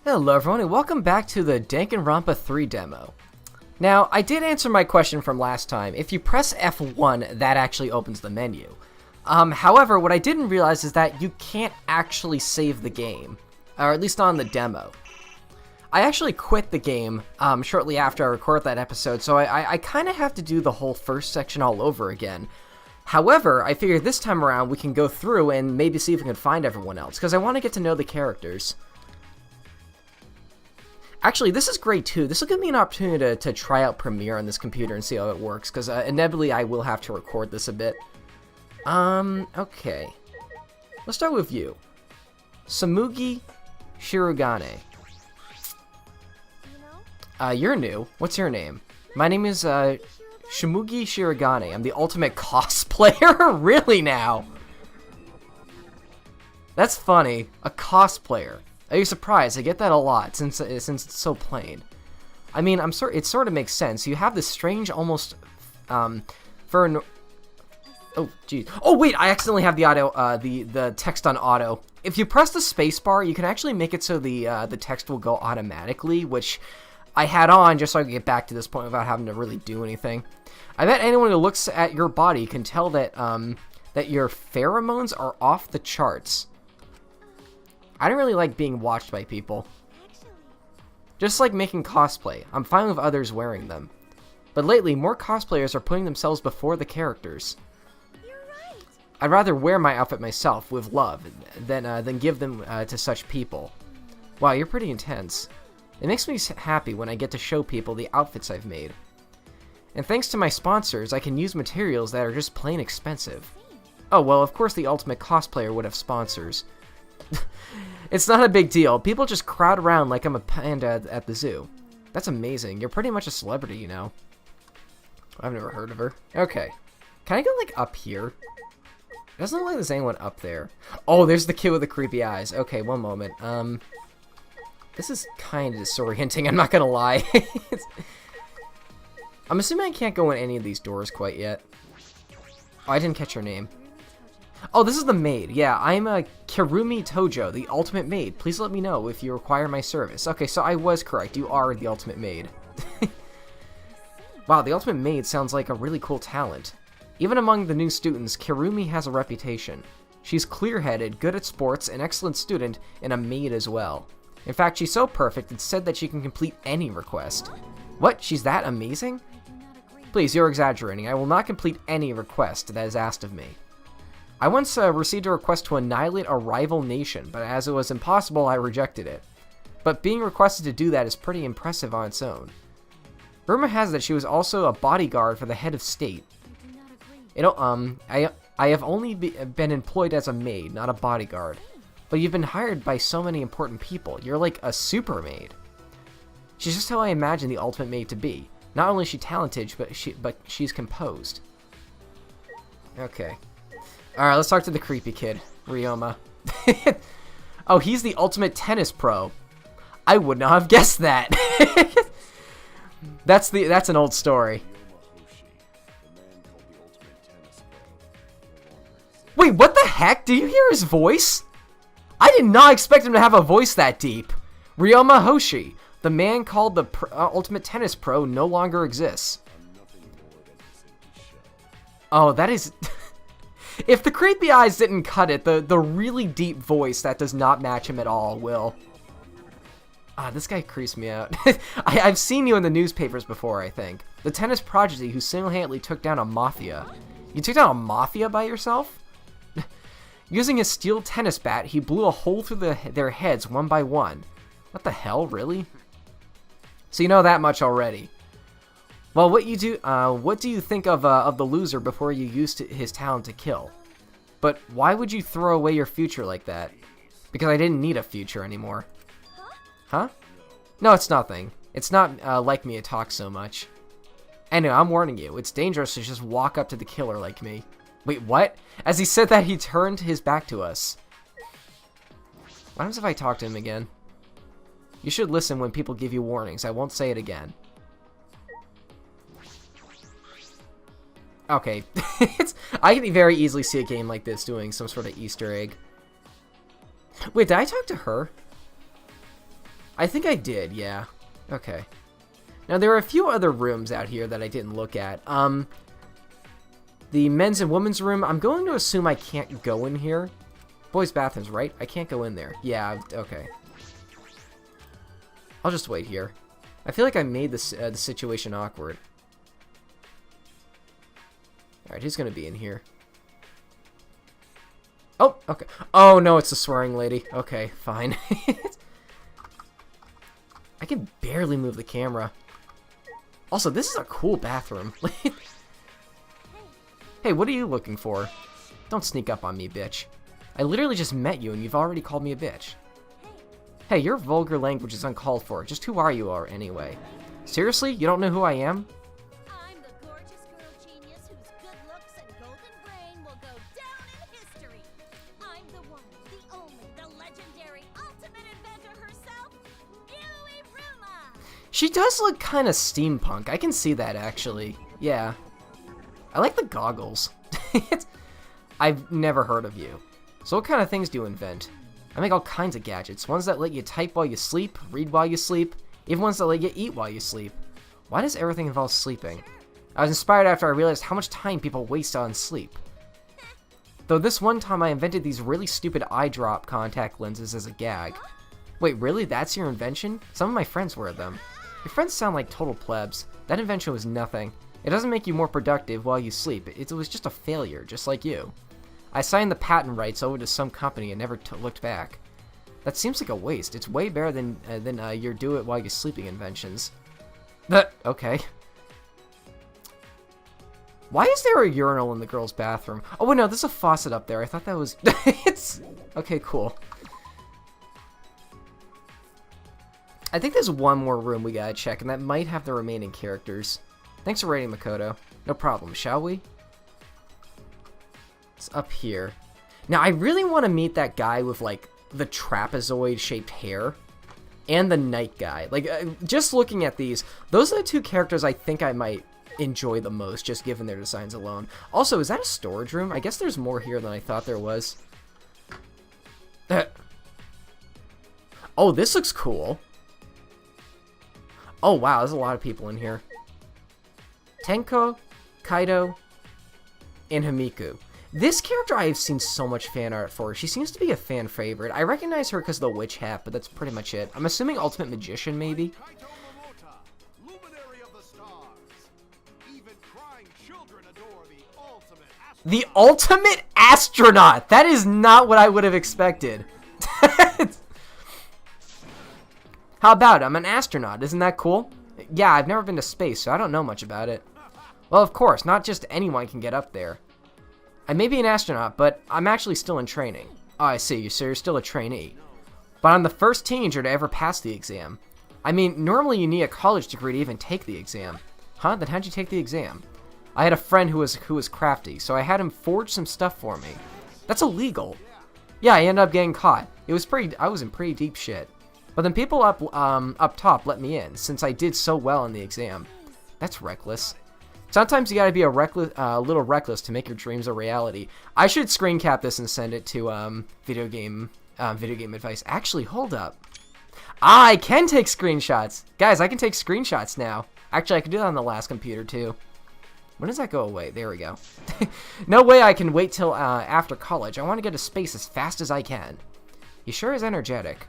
Hello everyone and welcome back to the Danganronpa 3 demo. Now, I did answer my question from last time. If you press F1, that actually opens the menu. However, what I didn't realize is that you can't actually save the game, or at least on the demo. I actually quit the game shortly after I recorded that episode, so I kind of have to do the whole first section all over again. However, I figured this time around we can go through and maybe see if we can find everyone else, because I want to get to know the characters. Actually, this is great too. This will give me an opportunity to try out Premiere on this computer and see how it works, because inevitably I will have to record this a bit. Okay. Let's start with you. Samugi Shirogane. You're new. What's your name? My name is, Shumugi Shirogane. I'm the ultimate cosplayer? Really now? That's funny. A cosplayer. Are you surprised? I get that a lot since it's so plain. I mean, it sort of makes sense. You have this strange, almost, oh, geez. Oh, wait, I accidentally have the auto, the text on auto. If you press the space bar, you can actually make it so the text will go automatically, which I had on just so I could get back to this point without having to really do anything. I bet anyone who looks at your body can tell that, that your pheromones are off the charts. I don't really like being watched by people. Just like making cosplay, I'm fine with others wearing them. But lately, more cosplayers are putting themselves before the characters. You're right. I'd rather wear my outfit myself with love than give them to such people. Wow, you're pretty intense. It makes me happy when I get to show people the outfits I've made. And thanks to my sponsors, I can use materials that are just plain expensive. Oh, well, of course the ultimate cosplayer would have sponsors. It's not a big deal. People just crowd around like I'm a panda at the zoo. That's amazing. You're pretty much a celebrity, you know. I've never heard of her. Okay. Can I go, like, up here? It doesn't look like there's anyone up there. Oh, there's the kid with the creepy eyes. Okay, one moment. This is kind of disorienting, I'm not gonna lie. I'm assuming I can't go in any of these doors quite yet. Oh, I didn't catch her name. Oh, this is the maid. Yeah, I'm a Kirumi Tojo, the ultimate maid. Please let me know if you require my service. Okay, so I was correct. You are the ultimate maid. Wow, the ultimate maid sounds like a really cool talent. Even among the new students, Kirumi has a reputation. She's clear-headed, good at sports, an excellent student, and a maid as well. In fact, she's so perfect, it's said that she can complete any request. What? She's that amazing? Please, you're exaggerating. I will not complete any request that is asked of me. I once received a request to annihilate a rival nation, but as it was impossible, I rejected it. But being requested to do that is pretty impressive on its own. Rumor has it that she was also a bodyguard for the head of state. I have only been employed as a maid, not a bodyguard. But you've been hired by so many important people. You're like a super maid. She's just how I imagine the ultimate maid to be. Not only is she talented, but she's composed. Okay. Alright, let's talk to the creepy kid, Ryoma. Oh, he's the ultimate tennis pro. I would not have guessed that. That's an old story. Wait, what the heck? Do you hear his voice? I did not expect him to have a voice that deep. Ryoma Hoshi, the man called the ultimate tennis pro, no longer exists. Oh, that is... If the creepy eyes didn't cut it, the really deep voice that does not match him at all will. Ah, this guy creeps me out. I've seen you in the newspapers before, I think. The tennis prodigy who single-handedly took down a mafia. You took down a mafia by yourself? Using his steel tennis bat, he blew a hole through their heads one by one. What the hell, really? So you know that much already. Well, what do you think of the loser before you used his talent to kill? But why would you throw away your future like that? Because I didn't need a future anymore. Huh? No, it's nothing. It's not like me to talk so much. Anyway, I'm warning you. It's dangerous to just walk up to the killer like me. Wait, what? As he said that, he turned his back to us. What happens if I talk to him again? You should listen when people give you warnings. I won't say it again. Okay, I can very easily see a game like this doing some sort of Easter egg. Wait, did I talk to her? I think I did, yeah. Okay. Now, there are a few other rooms out here that I didn't look at. The men's and women's room, I'm going to assume I can't go in here. Boys' bathrooms, right? I can't go in there. Yeah, okay. I'll just wait here. I feel like I made this the situation awkward. Alright, who's gonna be in here? Oh, okay. Oh, no, it's the swearing lady. Okay, fine. I can barely move the camera. Also, this is a cool bathroom. Hey, what are you looking for? Don't sneak up on me, bitch. I literally just met you and you've already called me a bitch. Hey, your vulgar language is uncalled for. Just who are you anyway? Seriously? You don't know who I am? I'm the gorgeous girl genius whose good looks and golden brain will go down in history. I'm the one, the only, the legendary ultimate inventor herself, Uiruma! She does look kind of steampunk. I can see that, actually. Yeah. I like the goggles. I've never heard of you. So what kind of things do you invent? I make all kinds of gadgets. Ones that let you type while you sleep, read while you sleep, even ones that let you eat while you sleep. Why does everything involve sleeping? I was inspired after I realized how much time people waste on sleep. Though this one time I invented these really stupid eye drop contact lenses as a gag. Wait, really? That's your invention? Some of my friends wear them. Your friends sound like total plebs. That invention was nothing. It doesn't make you more productive while you sleep. It was just a failure, just like you. I signed the patent rights over to some company and never looked back. That seems like a waste. It's way better than your do-it-while-you're-sleeping inventions. Okay. Why is there a urinal in the girls' bathroom? Oh, wait, no, there's a faucet up there. I thought that was... It's... Okay, cool. I think there's one more room we gotta check, and that might have the remaining characters. Thanks for rating, Makoto. No problem, shall we? It's up here. Now, I really want to meet that guy with, like, the trapezoid-shaped hair. And the night guy. Like, just looking at these, those are the two characters I think I might enjoy the most, just given their designs alone. Also, is that a storage room? I guess there's more here than I thought there was. Oh, this looks cool. Oh, wow, there's a lot of people in here. Tenko, Kaido, and Himiku. This character I have seen so much fan art for. She seems to be a fan favorite. I recognize her because of the witch hat, but that's pretty much it. I'm assuming Ultimate Magician, maybe? The Ultimate Astronaut! That is not what I would have expected. How about it? I'm an astronaut. Isn't that cool? Yeah, I've never been to space, so I don't know much about it. Well, of course, not just anyone can get up there. I may be an astronaut, but I'm actually still in training. Oh, I see. So you're still a trainee. But I'm the first teenager to ever pass the exam. I mean, normally you need a college degree to even take the exam. Huh? Then how'd you take the exam? I had a friend who was crafty, so I had him forge some stuff for me. That's illegal. Yeah, I ended up getting caught. I was in pretty deep shit. But then people up top let me in, since I did so well in the exam. That's reckless. Sometimes you gotta be a little reckless to make your dreams a reality. I should screen cap this and send it to video game advice. Actually, hold up. I can take screenshots, guys. I can take screenshots now. Actually, I could do that on the last computer too. When does that go away? There we go. No way I can wait till after college. I want to get to space as fast as I can. He sure is energetic.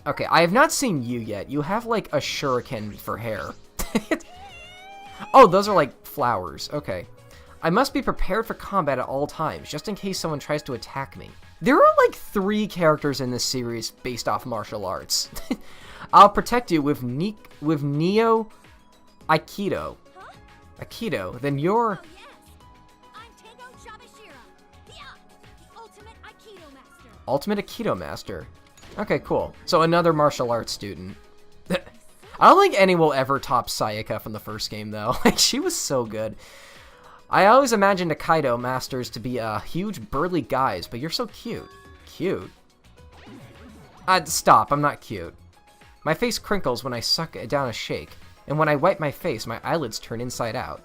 Okay, I have not seen you yet. You have like a shuriken for hair. Oh, those are like flowers. Okay. I must be prepared for combat at all times, just in case someone tries to attack me. There are like 3 characters in this series based off martial arts. I'll protect you with Neo Aikido. Huh? Aikido, then you're... Oh, yes. I'm Tenko Shabashira, the ultimate Aikido master. Ultimate Aikido master. Okay, cool. So another martial arts student. I don't think any will ever top Sayaka from the first game, though. Like, she was so good. I always imagined Aikido masters to be huge, burly guys, but you're so cute. Cute? Stop, I'm not cute. My face crinkles when I suck down a shake, and when I wipe my face, my eyelids turn inside out.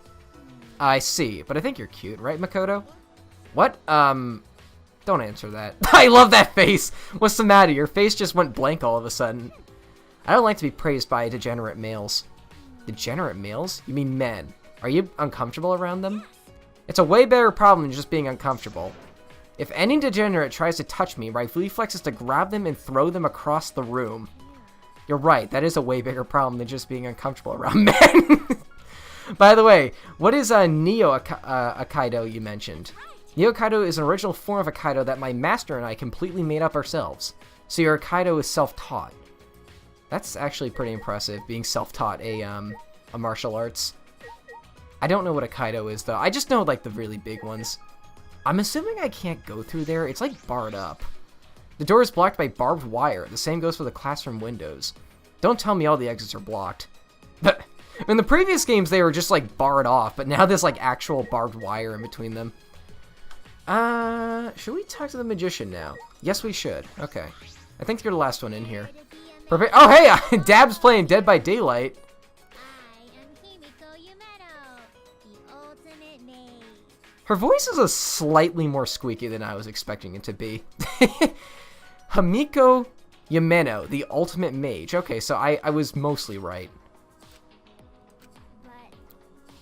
I see, but I think you're cute, right, Makoto? What? Don't answer that. I love that face! What's the matter? Your face just went blank all of a sudden. I don't like to be praised by degenerate males. Degenerate males? You mean men. Are you uncomfortable around them? It's a way better problem than just being uncomfortable. If any degenerate tries to touch me, my reflex is to grab them and throw them across the room. You're right, that is a way bigger problem than just being uncomfortable around men. By the way, what is Neo Aikido you mentioned? Neo Aikido is an original form of Aikido that my master and I completely made up ourselves. So your Aikido is self-taught. That's actually pretty impressive, being self-taught a martial arts. I don't know what Aikido is, though. I just know, like, the really big ones. I'm assuming I can't go through there. It's, like, barred up. The door is blocked by barbed wire. The same goes for the classroom windows. Don't tell me all the exits are blocked. But in the previous games, they were just, like, barred off, but now there's, like, actual barbed wire in between them. Should we talk to the magician now? Yes, we should. Okay. I think you're the last one in here. Perfect. Oh, hey! Dab's playing Dead by Daylight. Her voice is a slightly more squeaky than I was expecting it to be. Hamiko Yameno, the ultimate mage. Okay, so I was mostly right. But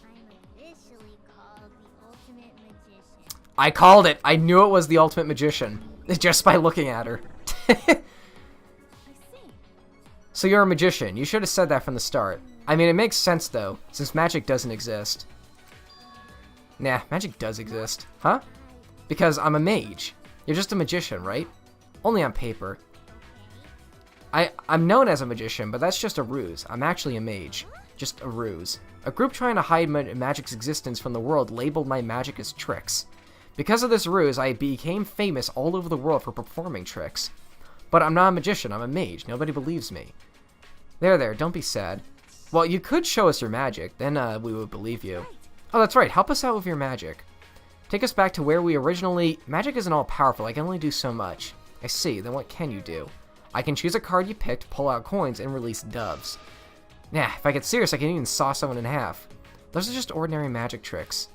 I'm officially called the ultimate magician. I called it. I knew it was the ultimate magician. Just by looking at her. I see. So you're a magician. You should have said that from the start. I mean, it makes sense, though, since magic doesn't exist. Nah, magic does exist. Huh? Because I'm a mage. You're just a magician, right? Only on paper. I'm known as a magician, but that's just a ruse. I'm actually a mage. Just a ruse. A group trying to hide magic's existence from the world labeled my magic as tricks. Because of this ruse, I became famous all over the world for performing tricks. But I'm not a magician, I'm a mage. Nobody believes me. There, don't be sad. Well, you could show us your magic, then we would believe you. Oh, that's right. Help us out with your magic. Take us back to where we originally... Magic isn't all powerful. I can only do so much. I see. Then what can you do? I can choose a card you picked, pull out coins, and release doves. Nah, if I get serious, I can even saw someone in half. Those are just ordinary magic tricks.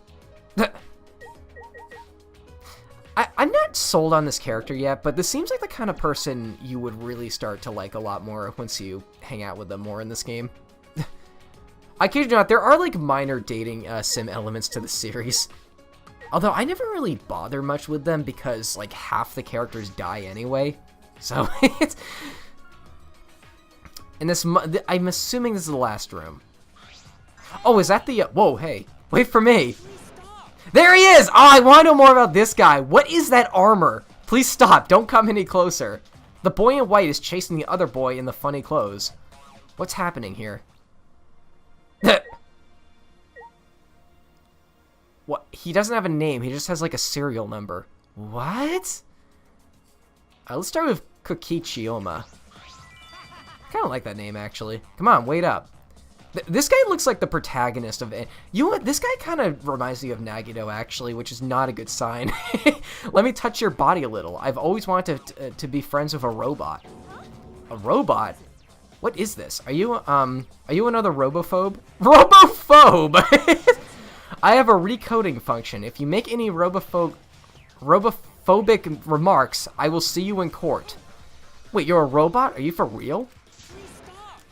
I'm not sold on this character yet, but this seems like the kind of person you would really start to like a lot more once you hang out with them more in this game. I kid you not, there are like minor dating sim elements to the series. Although I never really bother much with them because like half the characters die anyway. So it's... In this, I'm assuming this is the last room. Oh, is that the... Whoa, hey, wait for me. There he is! Oh, I want to know more about this guy. What is that armor? Please stop, don't come any closer. The boy in white is chasing the other boy in the funny clothes. What's happening here? What? He doesn't have a name. He just has like a serial number. What? Let's start with Kokichiyama. I kind of like that name, actually. Come on, wait up. This guy looks like the protagonist of it. You know what? This guy kind of reminds me of Nagito, actually, which is not a good sign. Let me touch your body a little. I've always wanted to be friends with a robot. A robot? What is this? Are you another robophobe? Robophobe! I have a recoding function. If you make any robophobic remarks, I will see you in court. Wait, you're a robot? Are you for real?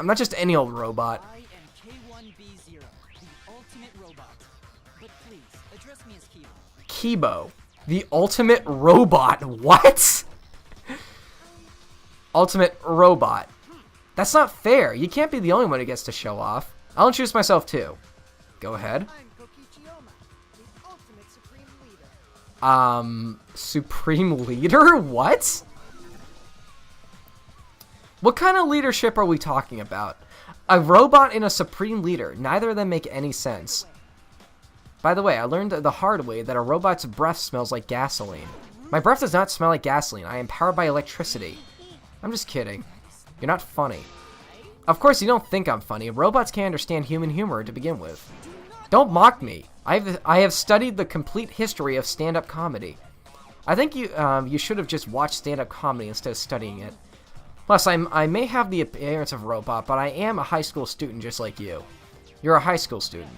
I'm not just any old robot. I am K1B0, the ultimate robot. But please, address me as Kibo. Kibo, the ultimate robot. What? Ultimate robot. That's not fair. You can't be the only one who gets to show off. I'll introduce myself too. Go ahead. I'm Kokichiyama, the ultimate supreme leader. Supreme leader? What? What kind of leadership are we talking about? A robot and a supreme leader. Neither of them make any sense. By the way, I learned the hard way that a robot's breath smells like gasoline. My breath does not smell like gasoline. I am powered by electricity. I'm just kidding. You're not funny. Of course, you don't think I'm funny. Robots can't understand human humor to begin with. Don't mock me. I have studied the complete history of stand-up comedy. I think you should have just watched stand-up comedy instead of studying it. Plus, I may have the appearance of a robot, but I am a high school student just like you. You're a high school student.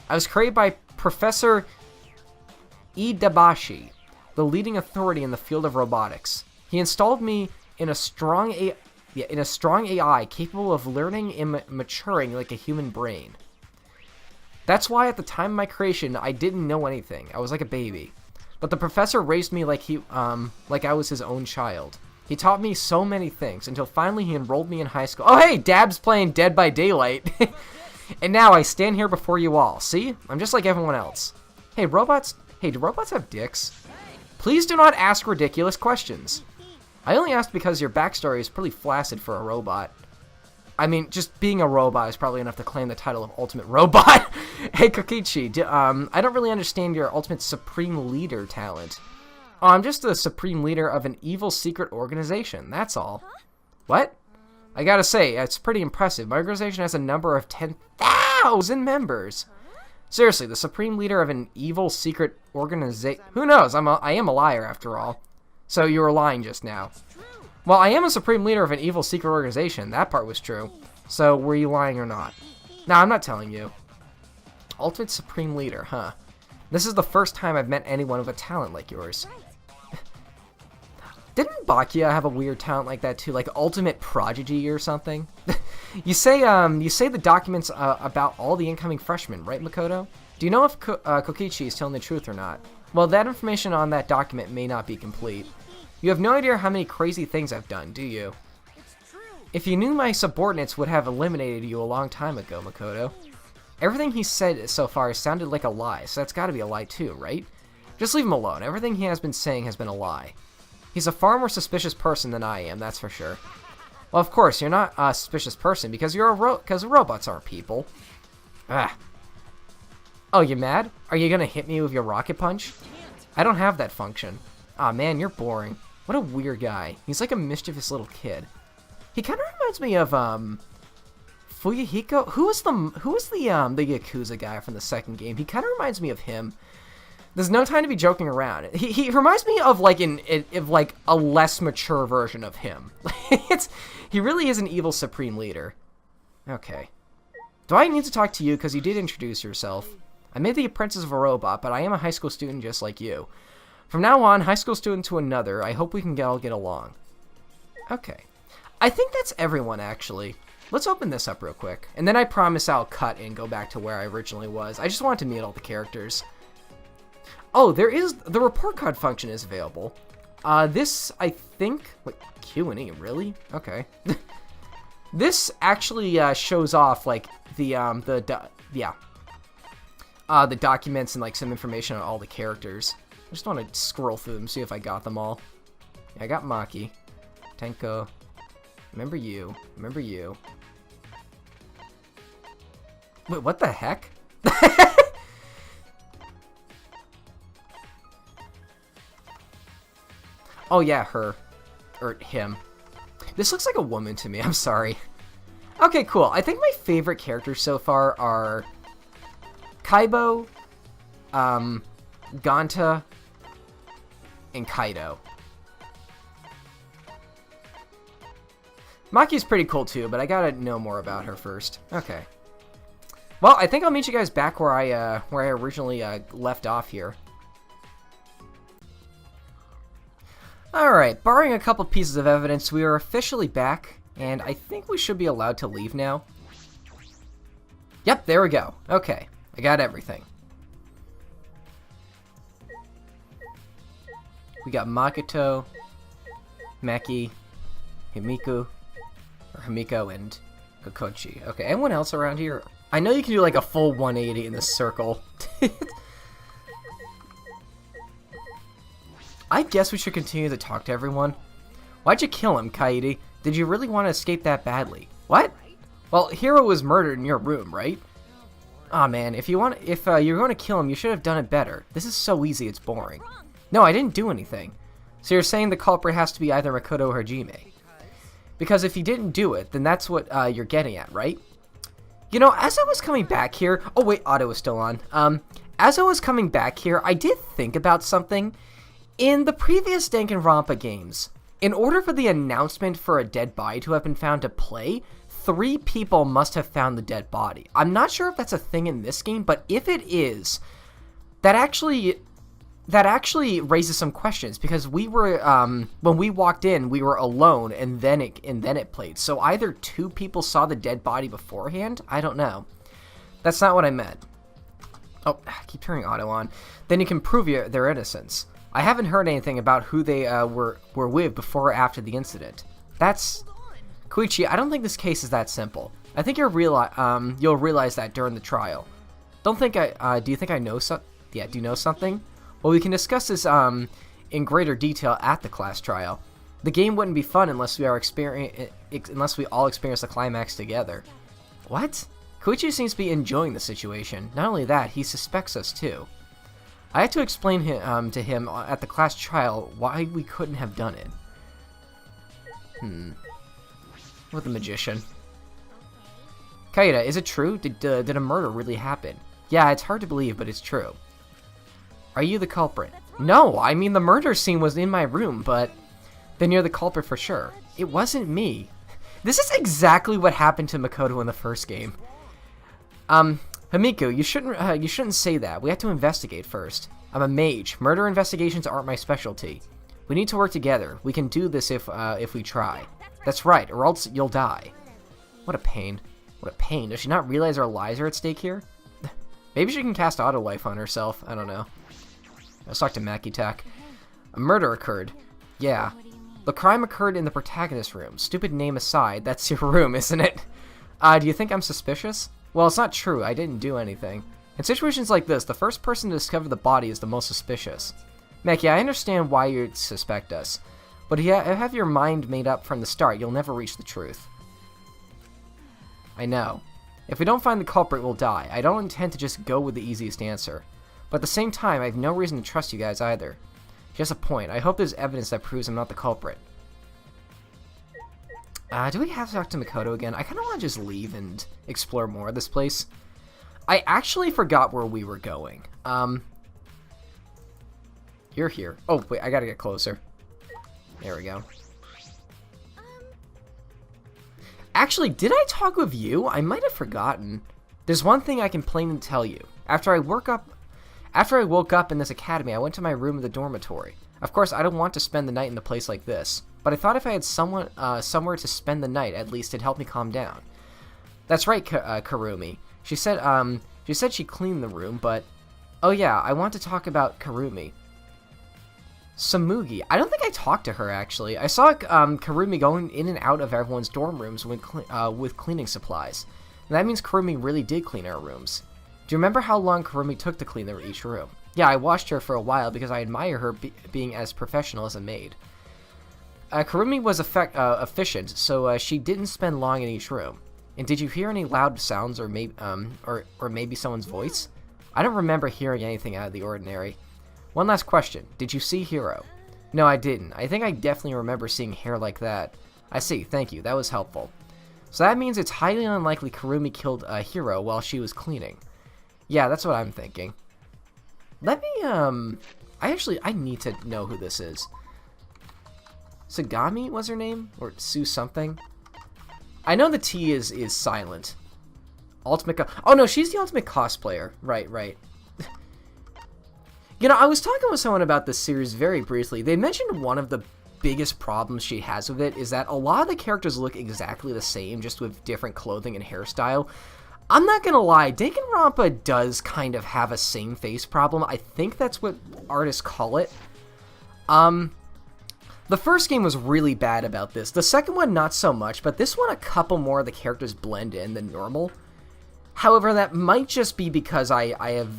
I was created by Professor Idabashi, the leading authority in the field of robotics. He installed me in a strong AI capable of learning and maturing like a human brain. That's why at the time of my creation, I didn't know anything. I was like a baby. But the professor raised me like I was his own child. He taught me so many things until finally he enrolled me in high school. Oh, hey, Dab's playing Dead by Daylight. And now I stand here before you all. See? I'm just like everyone else. Hey, do robots have dicks? Please do not ask ridiculous questions. I only asked because your backstory is pretty flaccid for a robot. I mean, just being a robot is probably enough to claim the title of Ultimate Robot. Hey, Kokichi, I don't really understand your Ultimate Supreme Leader talent. Oh, I'm just the Supreme Leader of an evil secret organization, that's all. What? I gotta say, it's pretty impressive. My organization has a number of 10,000 members. Seriously, the Supreme Leader of an evil secret organization... Who knows? I am a liar, after all. So you were lying just now. Well, I am a Supreme Leader of an evil secret organization. That part was true. So, were you lying or not? No, I'm not telling you. Ultimate Supreme Leader, huh? This is the first time I've met anyone with a talent like yours. Didn't Bakia have a weird talent like that too? Like Ultimate Prodigy or something? You say the documents about all the incoming freshmen, right, Makoto? Do you know if Kokichi is telling the truth or not? Well, that information on that document may not be complete. You have no idea how many crazy things I've done, do you? If you knew, my subordinates would have eliminated you a long time ago, Makoto. Everything he said so far sounded like a lie, so that's gotta be a lie too, right? Just leave him alone. Everything he has been saying has been a lie. He's a far more suspicious person than I am, that's for sure. Well, of course, you're not a suspicious person because because robots aren't people. Ah. Oh, you mad? Are you gonna hit me with your rocket punch? I don't have that function. Aw, man, you're boring. What a weird guy. He's like a mischievous little kid. He kind of reminds me of, Fuyuhiko? Who was the Yakuza guy from the second game? He kind of reminds me of him. There's no time to be joking around. He reminds me of, like, a less mature version of him. He really is an evil Supreme Leader. Okay. Do I need to talk to you because you did introduce yourself? I made the apprentice of a robot, but I am a high school student just like you. From now on, high school student to another, I hope we can all get along. Okay. I think that's everyone, actually. Let's open this up real quick. And then I promise I'll cut and go back to where I originally was. I just wanted to meet all the characters. Oh, the report card function is available. This, I think... Wait, Q&E, really? Okay. This actually shows off, like, the documents and, like, some information on all the characters. I just want to scroll through them, see if I got them all. Yeah, I got Maki. Tenko. Remember you. Remember you. Wait, what the heck? Oh, yeah, her. Or him. This looks like a woman to me, I'm sorry. Okay, cool. I think my favorite characters so far are... Kaibo, Ganta, and Kaido. Maki's pretty cool too, but I gotta know more about her first. Okay. Well, I think I'll meet you guys back where I originally left off here. Alright, barring a couple pieces of evidence, we are officially back, and I think we should be allowed to leave now. Yep, there we go. Okay, I got everything. We got Makoto, Maki, Himiko, and Kokochi. Okay, anyone else around here? I know you can do like a full 180 in this circle. I guess we should continue to talk to everyone. Why'd you kill him, Kaede? Did you really want to escape that badly? What? Well, Hiro was murdered in your room, right? Aw, man, if you're going to kill him, you should have done it better. This is so easy, it's boring. No, I didn't do anything. So you're saying the culprit has to be either Makoto or Hajime. Because if he didn't do it, then that's what you're getting at, right? You know, as I was coming back here... Oh, wait, auto is still on. As I was coming back here, I did think about something. In the previous Danganronpa games, in order for the announcement for a dead body to have been found to play, 3 people must have found the dead body. I'm not sure if that's a thing in this game, but if it is, that actually that actually raises some questions, because we were, when we walked in, we were alone, and then it played. So either two people saw the dead body beforehand? I don't know. That's not what I meant. Oh, I keep turning auto on. Then you can prove their innocence. I haven't heard anything about who they were with before or after the incident. That's... Koichi, I don't think this case is that simple. I think you'll realize that during the trial. Do you think I know do you know something? Well, we can discuss this in greater detail at the class trial. The game wouldn't be fun unless we all experience the climax together. What? Koichi seems to be enjoying the situation. Not only that, he suspects us too. I had to explain to him at the class trial why we couldn't have done it. With the magician. Kaida, is it true? Did a murder really happen? Yeah, it's hard to believe, but it's true. Are you the culprit? No, I mean the murder scene was in my room, but then you're the culprit for sure. It wasn't me. This is exactly what happened to Makoto in the first game. Himiko, you shouldn't say that. We have to investigate first. I'm a mage. Murder investigations aren't my specialty. We need to work together. We can do this if we try. That's right, or else you'll die. What a pain. What a pain. Does she not realize our lives are at stake here? Maybe she can cast auto life on herself. I don't know. Let's talk to Makitak. A murder occurred. Yeah. The crime occurred in the protagonist's room. Stupid name aside, that's your room, isn't it? Do you think I'm suspicious? Well, it's not true. I didn't do anything. In situations like this, the first person to discover the body is the most suspicious. Maki, I understand why you'd suspect us. But if you have your mind made up from the start, you'll never reach the truth. I know. If we don't find the culprit, we'll die. I don't intend to just go with the easiest answer. But at the same time, I have no reason to trust you guys either. Just a point. I hope there's evidence that proves I'm not the culprit. Do we have to talk to Makoto again? I kind of want to just leave and explore more of this place. I actually forgot where we were going. You're here. Oh, wait, I gotta get closer. There we go. Actually, did I talk with you? I might have forgotten. There's one thing I can plainly tell you. After I woke up in this academy, I went to my room in the dormitory. Of course, I don't want to spend the night in a place like this, but I thought if I had somewhere to spend the night, at least it'd help me calm down. That's right, Karumi. She said she cleaned the room, but... Oh yeah, I want to talk about Karumi. Samugi. I don't think I talked to her, actually. I saw Karumi going in and out of everyone's dorm rooms with cleaning supplies. And that means Karumi really did clean our rooms. Do you remember how long Karumi took to clean each room? Yeah, I watched her for a while because I admire her being as professional as a maid. Karumi was efficient, so she didn't spend long in each room. And did you hear any loud sounds or maybe someone's voice? I don't remember hearing anything out of the ordinary. One last question. Did you see Hiro? No, I didn't. I think I definitely remember seeing hair like that. I see. Thank you. That was helpful. So that means it's highly unlikely Karumi killed Hiro while she was cleaning. Yeah, that's what I'm thinking. Let me, I need to know who this is. Sagami was her name? Or Sue something? I know the T is silent. Oh no, she's the ultimate cosplayer. Right. You know, I was talking with someone about this series very briefly. They mentioned one of the biggest problems she has with it is that a lot of the characters look exactly the same, just with different clothing and hairstyle. I'm not gonna lie, Danganronpa does kind of have a same face problem. I think that's what artists call it. The first game was really bad about this. The second one, not so much, but this one, a couple more of the characters blend in than normal. However, that might just be because I have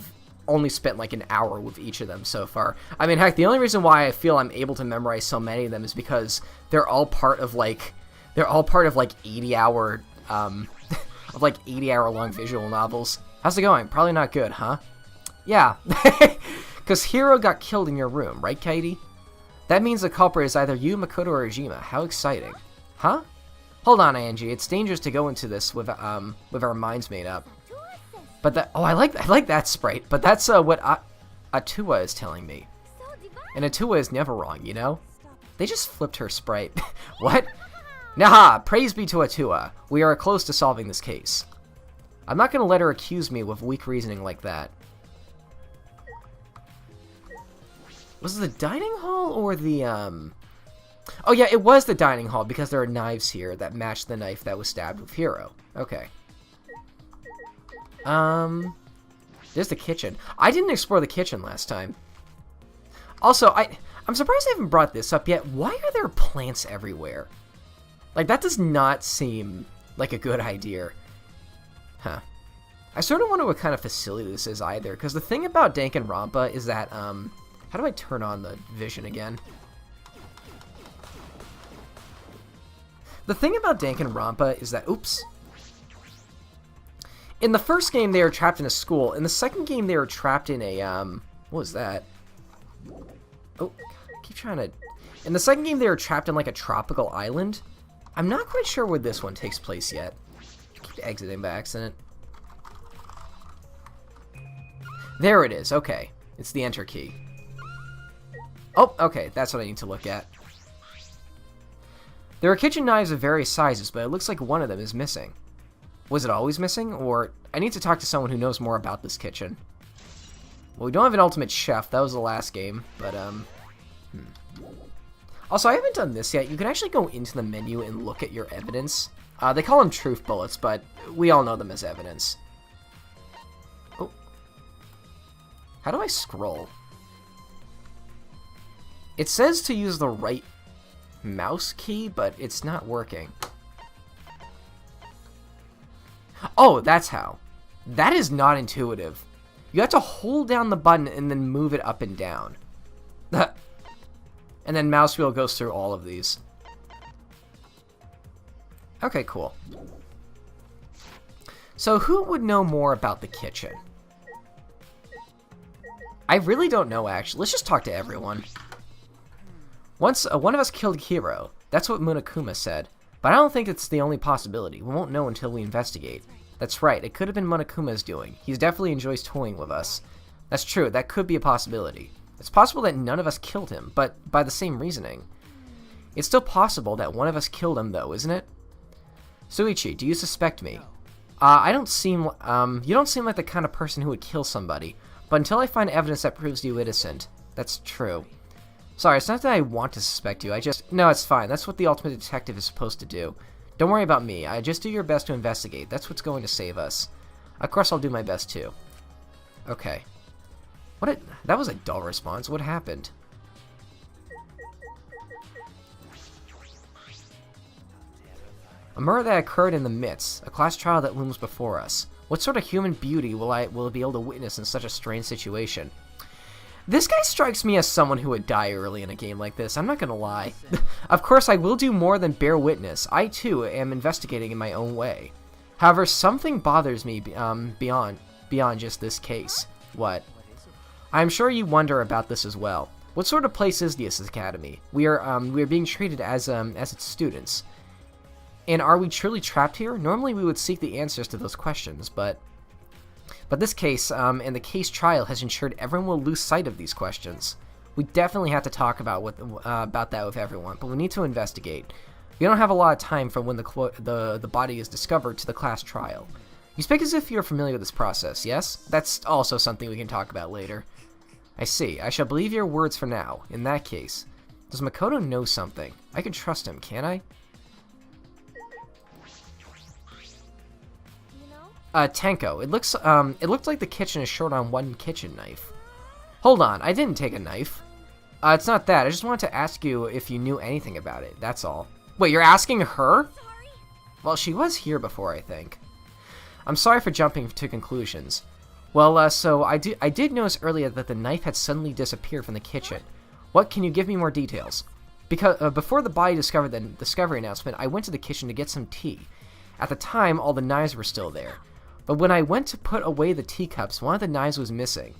only spent like an hour with each of them so far. I mean, heck, the only reason why I feel I'm able to memorize so many of them is because they're all part of like 80-hour of like 80-hour long visual novels. How's it going? Probably not good, huh? Yeah, because Hiro got killed in your room, right, Katie? That means the culprit is either you, Makoto, or Ijima. How exciting. Huh? Hold on, Angie. It's dangerous to go into this with our minds made up. But that, oh, I like that sprite. But that's what Atua is telling me. And Atua is never wrong, you know? They just flipped her sprite. What? Naha! Praise be to Atua. We are close to solving this case. I'm not gonna let her accuse me with weak reasoning like that. Was it the dining hall or the, Oh, yeah, it was the dining hall because there are knives here that match the knife that was stabbed with Hiro. Okay. There's the kitchen. I didn't explore the kitchen last time. Also, I'm surprised I haven't brought this up yet. Why are there plants everywhere? Like, that does not seem like a good idea. Huh. I sort of wonder what kind of facility this is either, because the thing about Danganronpa is that, how do I turn on the vision again? The thing about Danganronpa is that, oops. In the first game, they were trapped in a school. In the second game, they were trapped in a, what was that? Oh, I keep trying to... In the second game, they were trapped in, like, a tropical island. I'm not quite sure where this one takes place yet. I keep exiting by accident. There it is, okay. It's the enter key. Oh, okay, that's what I need to look at. There are kitchen knives of various sizes, but it looks like one of them is missing. Was it always missing? Or, I need to talk to someone who knows more about this kitchen. Well, we don't have an ultimate chef. That was the last game, but, Also, I haven't done this yet. You can actually go into the menu and look at your evidence. They call them truth bullets, but we all know them as evidence. Oh. How do I scroll? It says to use the right mouse key, but it's not working. Oh, that's how. That is not intuitive. You have to hold down the button and then move it up and down. And then mouse wheel goes through all of these. Okay, cool. So who would know more about the kitchen? I really don't know, actually. Let's just talk to everyone. Once one of us killed Hiro. That's what Monokuma said. But I don't think it's the only possibility. We won't know until we investigate. That's right, it could have been Monokuma's doing. He definitely enjoys toying with us. That's true, that could be a possibility. It's possible that none of us killed him, but by the same reasoning. It's still possible that one of us killed him, though, isn't it? Suichi, do you suspect me? You don't seem like the kind of person who would kill somebody, but until I find evidence that proves you innocent, that's true. Sorry, it's not that I want to suspect you, no, it's fine, that's what the ultimate detective is supposed to do. Don't worry about me, just do your best to investigate, that's what's going to save us. Of course I'll do my best too. Okay. That was a dull response, what happened? A murder that occurred in the midst, a class trial that looms before us. What sort of human beauty will I be able to witness in such a strange situation? This guy strikes me as someone who would die early in a game like this, I'm not gonna lie. Of course, I will do more than bear witness. I, too, am investigating in my own way. However, something bothers me beyond just this case. What? I'm sure you wonder about this as well. What sort of place is this academy? We are being treated as its students. And are we truly trapped here? Normally we would seek the answers to those questions, but this case, and the case trial has ensured everyone will lose sight of these questions. We definitely have to talk about that with everyone, but we need to investigate. We don't have a lot of time from when the body is discovered to the class trial. You speak as if you're familiar with this process, yes? That's also something we can talk about later. I see. I shall believe your words for now. In that case, does Makoto know something? I can trust him, can't I? Tenko, it looks like the kitchen is short on one kitchen knife. Hold on, I didn't take a knife. It's not that, I just wanted to ask you if you knew anything about it, that's all. Wait, you're asking her? Well, she was here before, I think. I'm sorry for jumping to conclusions. Well, so I did notice earlier that the knife had suddenly disappeared from the kitchen. What, can you give me more details? Because before the body discovered the discovery announcement, I went to the kitchen to get some tea. At the time, all the knives were still there. But when I went to put away the teacups, one of the knives was missing.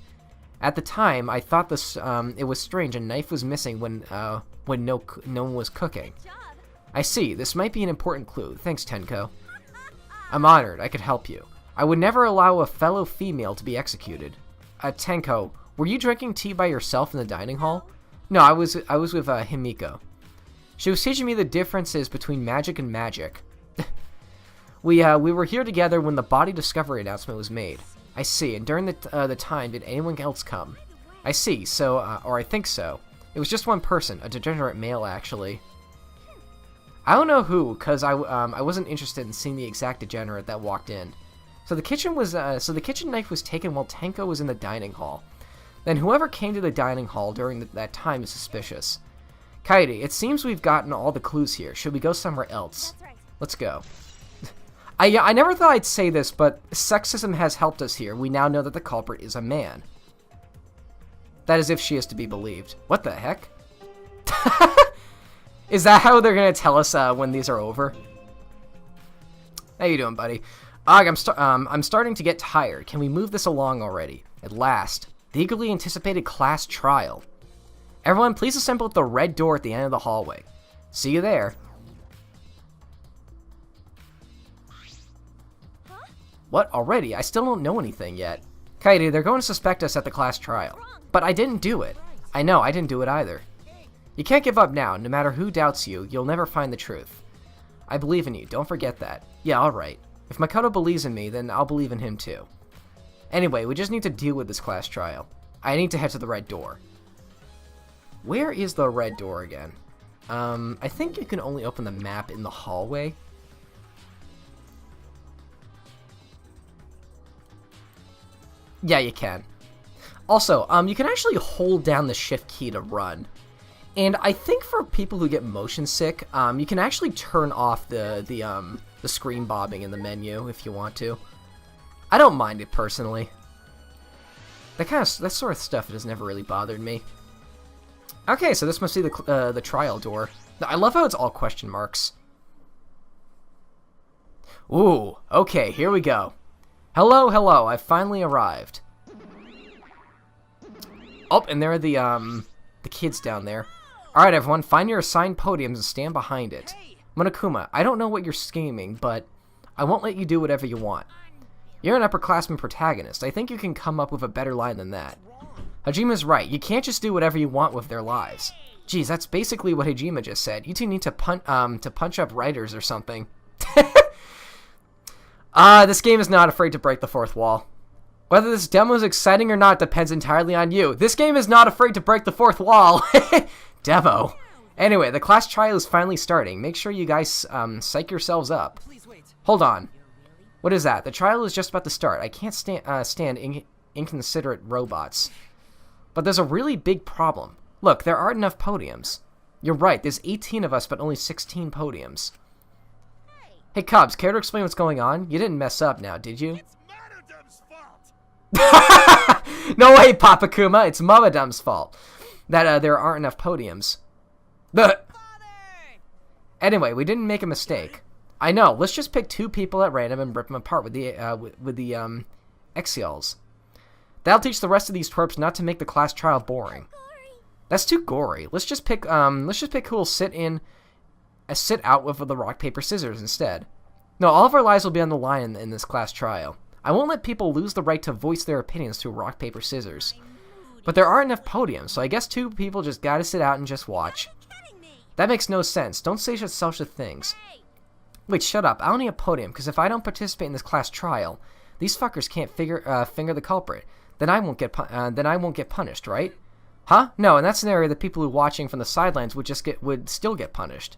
At the time, I thought it was strange a knife was missing when no one was cooking. I see, this might be an important clue. Thanks, Tenko. I'm honored, I could help you. I would never allow a fellow female to be executed. Tenko, were you drinking tea by yourself in the dining hall? No, I was with Himiko. She was teaching me the differences between magic and magic. We were here together when the body discovery announcement was made. I see, and during the time, did anyone else come? I see, so, or I think so. It was just one person, a degenerate male, actually. I don't know who, cause I wasn't interested in seeing the exact degenerate that walked in. So the kitchen knife was taken while Tenko was in the dining hall. Then whoever came to the dining hall during that time is suspicious. Kaede, it seems we've gotten all the clues here. Should we go somewhere else? That's right. Let's go. I never thought I'd say this, but sexism has helped us here. We now know that the culprit is a man. That is if she is to be believed. What the heck? Is that how they're gonna tell us when these are over? How you doing, buddy? I'm starting to get tired. Can we move this along already? At last, the eagerly anticipated class trial. Everyone, please assemble at the red door at the end of the hallway. See you there. Huh? What, already? I still don't know anything yet. Kaede, they're going to suspect us at the class trial. But I didn't do it. I know, I didn't do it either. You can't give up now. No matter who doubts you, you'll never find the truth. I believe in you. Don't forget that. Yeah, alright. If Makoto believes in me, then I'll believe in him too. Anyway, we just need to deal with this class trial. I need to head to the red door. Where is the red door again? I think you can only open the map in the hallway. Yeah, you can. Also, you can actually hold down the shift key to run. And I think for people who get motion sick, you can actually turn off the screen bobbing in the menu if you want to. I don't mind it personally. That sort of stuff has never really bothered me. Okay, so this must be the trial door. I love how it's all question marks. Ooh, okay, here we go. Hello, hello, I've finally arrived. Oh, and there are the kids down there. Alright, everyone, find your assigned podiums and stand behind it. Monokuma, I don't know what you're scheming, but I won't let you do whatever you want. You're an upperclassman protagonist. I think you can come up with a better line than that. Hajima's right. You can't just do whatever you want with their lives. Geez, that's basically what Hajime just said. You two need to punch up writers or something. This game is not afraid to break the fourth wall. Whether this demo is exciting or not depends entirely on you. This game is not afraid to break the fourth wall. Demo. Anyway, the class trial is finally starting. Make sure you guys psych yourselves up. Hold on. What is that? The trial is just about to start. I can't stand inconsiderate robots. But there's a really big problem. Look, there aren't enough podiums. You're right, there's 18 of us, but only 16 podiums. Hey, Cubs, care to explain what's going on? You didn't mess up now, did you? It's Manadum's fault! No way, Papa Kuma, it's Mamadum's fault that there aren't enough podiums. Anyway, we didn't make a mistake. I know, let's just pick 2 people at random and rip them apart with the Exiols. That'll teach the rest of these twerps not to make the class trial boring. That's too gory. Let's just pick who will sit out with the rock, paper, scissors instead. No, all of our lives will be on the line in this class trial. I won't let people lose the right to voice their opinions through rock, paper, scissors. But there aren't enough podiums, so I guess 2 people just gotta sit out and just watch. That makes no sense. Don't say such things. Wait, shut up. I don't need a podium, because if I don't participate in this class trial, these fuckers can't finger the culprit. Then I won't get punished, right? Huh? No, in that scenario, the people who are watching from the sidelines would still get punished.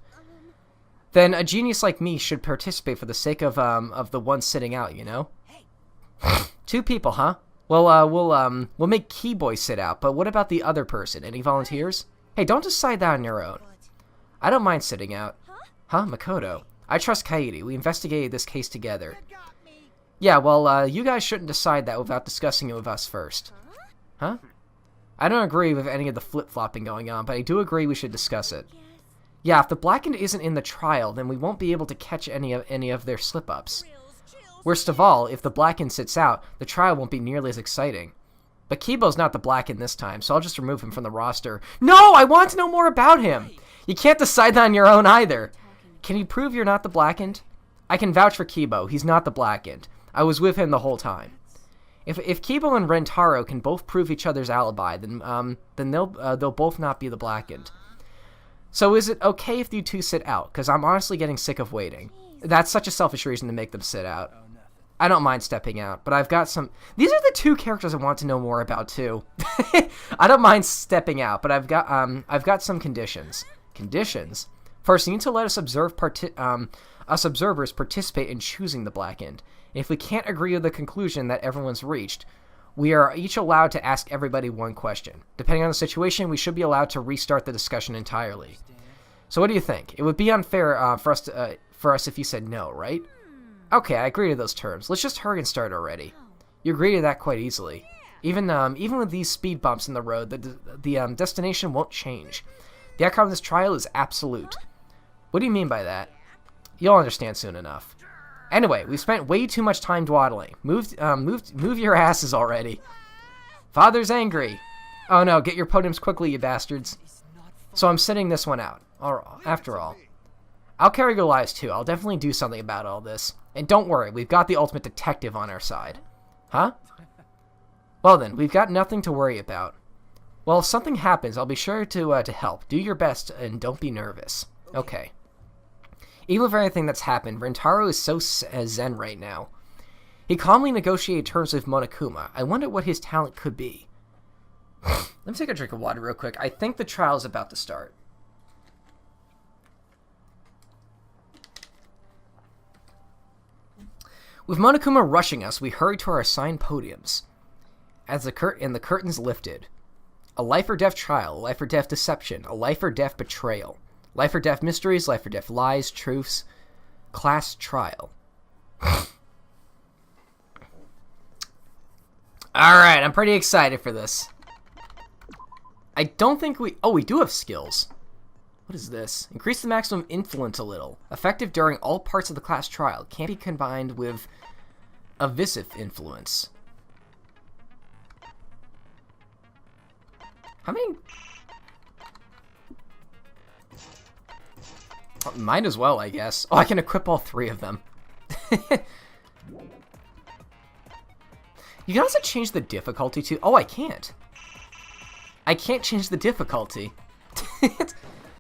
Then a genius like me should participate for the sake of the one sitting out, you know? 2 people, huh? Well, we'll make Keyboy sit out, but what about the other person? Any volunteers? Hey, don't decide that on your own. I don't mind sitting out. Huh, Makoto? I trust Kaede. We investigated this case together. Yeah, well, you guys shouldn't decide that without discussing it with us first. Huh? I don't agree with any of the flip-flopping going on, but I do agree we should discuss it. Yeah, if the Blackened isn't in the trial, then we won't be able to catch any of their slip-ups. Worst of all, if the Blackened sits out, the trial won't be nearly as exciting. But Kibo's not the Blackened this time, so I'll just remove him from the roster. No! I want to know more about him! You can't decide that on your own either. Can you prove you're not the Blackened? I can vouch for Kibo. He's not the Blackened. I was with him the whole time. If Kibo and Rentaro can both prove each other's alibi, then they'll both not be the Blackened. So is it okay if you 2 sit out? Because I'm honestly getting sick of waiting. That's such a selfish reason to make them sit out. I don't mind stepping out, but I've got some... These are the two characters I want to know more about, too. I don't mind stepping out, but I've got some conditions. Conditions? First, you need to let us us observers participate in choosing the Blackened. And if we can't agree with the conclusion that everyone's reached, we are each allowed to ask everybody one question. Depending on the situation, we should be allowed to restart the discussion entirely. So what do you think? It would be unfair for us if you said no, right? Okay, I agree to those terms. Let's just hurry and start already. You agree to that quite easily. Even with these speed bumps in the road, the destination won't change. The outcome of this trial is absolute. What do you mean by that? You'll understand soon enough. Anyway, we've spent way too much time dawdling. Move your asses already. Father's angry. Oh no, get your podiums quickly, you bastards. So I'm sitting this one out. After all. I'll carry your lives too. I'll definitely do something about all this. And don't worry, we've got the ultimate detective on our side. Huh? Well then, we've got nothing to worry about. Well, if something happens, I'll be sure to help. Do your best and don't be nervous. Okay. Even with everything that's happened, Rentaro is so zen right now. He calmly negotiated terms with Monokuma. I wonder what his talent could be. Let me take a drink of water real quick. I think the trial is about to start. With Monokuma rushing us, we hurry to our assigned podiums. As the curtains lifted. A life or death trial, a life or death deception, a life or death betrayal. Life or death mysteries, life or death lies, truths, class trial. Alright, I'm pretty excited for this. I don't think we... Oh, we do have skills. What is this? Increase the maximum influence a little. Effective during all parts of the class trial. Can't be combined with evasive influence. How many... Might as well, I guess. Oh, I can equip all three of them. You can also change the difficulty too. Oh, I can't. I can't change the difficulty.